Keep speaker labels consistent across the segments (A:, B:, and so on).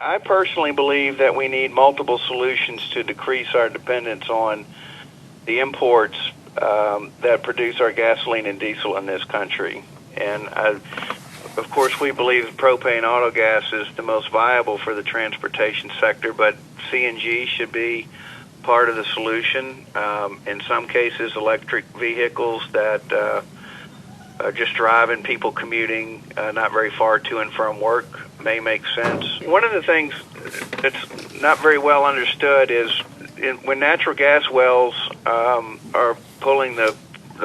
A: I personally believe that we need multiple solutions to decrease our dependence on the imports that produce our gasoline and diesel in this country. And of course, we believe propane auto gas is the most viable for the transportation sector, but CNG should be part of the solution. In some cases, electric vehicles that are just driving, people commuting not very far to and from work may make sense. One of the things that's not very well understood is when natural gas wells are pulling the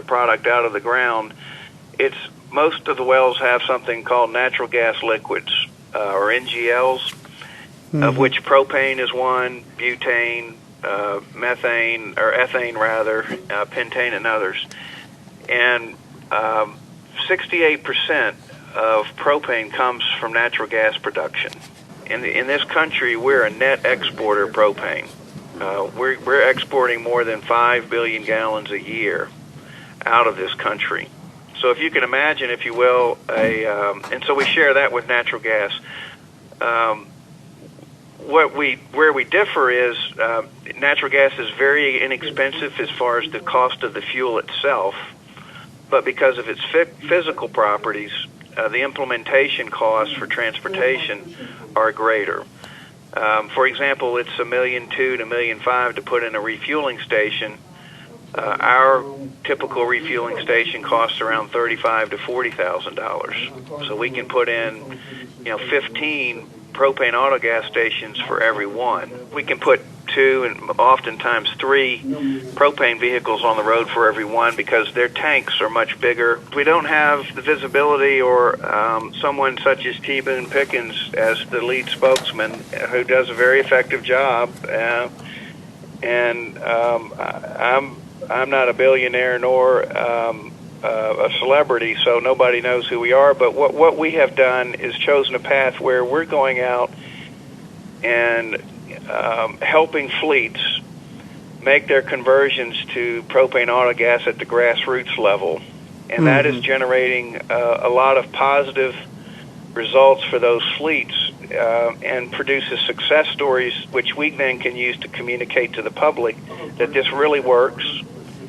A: product out of the ground, most of the wells have something called natural gas liquids, or NGLs, of which propane is one, butane, methane, or ethane rather, pentane and others. And 68% of propane comes from natural gas production. In this country, we're a net exporter of propane. We're exporting more than 5 billion gallons a year out of this country. So if you can imagine, if you will, and so we share that with natural gas. Where we differ is natural gas is very inexpensive as far as the cost of the fuel itself, but because of its physical properties, the implementation costs for transportation are greater. For example, it's $1.2 million to $1.5 million to put in a refueling station. Our typical refueling station costs around $35,000 to $40,000. So we can put in, 15 propane auto gas stations for every one. We can put 2 and oftentimes 3 propane vehicles on the road for every one because their tanks are much bigger. We don't have the visibility or someone such as Stephen Pickens as the lead spokesman, who does a very effective job. I'm not a billionaire nor a celebrity, so nobody knows who we are. But what we have done is chosen a path where we're going out and helping fleets make their conversions to propane auto gas at the grassroots level. And that is generating a lot of positive results for those fleets and produces success stories which we then can use to communicate to the public that this really works.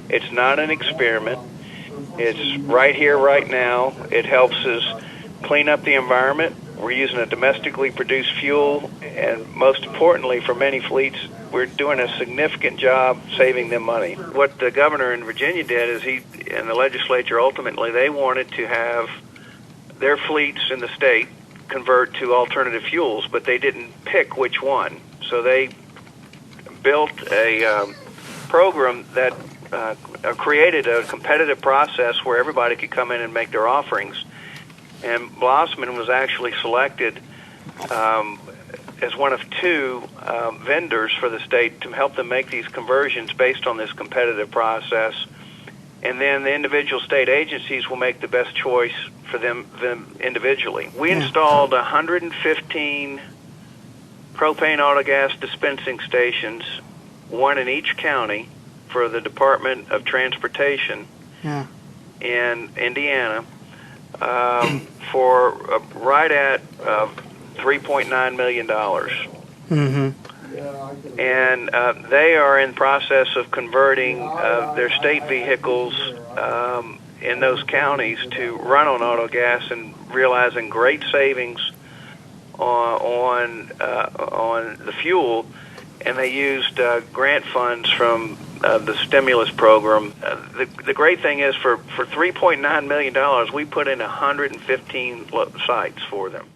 A: It's not an experiment. It's right here, right now. It helps us clean up the environment. We're using a domestically produced fuel, and most importantly, for many fleets, we're doing a significant job saving them money. What the governor in Virginia did is and the legislature ultimately, they wanted to have their fleets in the state convert to alternative fuels, but they didn't pick which one. So they built a program that created a competitive process where everybody could come in and make their offerings. And Blossman was actually selected as one of 2 vendors for the state to help them make these conversions based on this competitive process. And then the individual state agencies will make the best choice for them individually. We installed 115 propane auto gas dispensing stations, one in each county, for the Department of Transportation in Indiana, for right at $3.9 million. And they are in process of converting their state vehicles in those counties to run on auto gas and realizing great savings on the fuel. And they used grant funds from the stimulus program. The great thing is for $3.9 million, we put in 115 sites for them.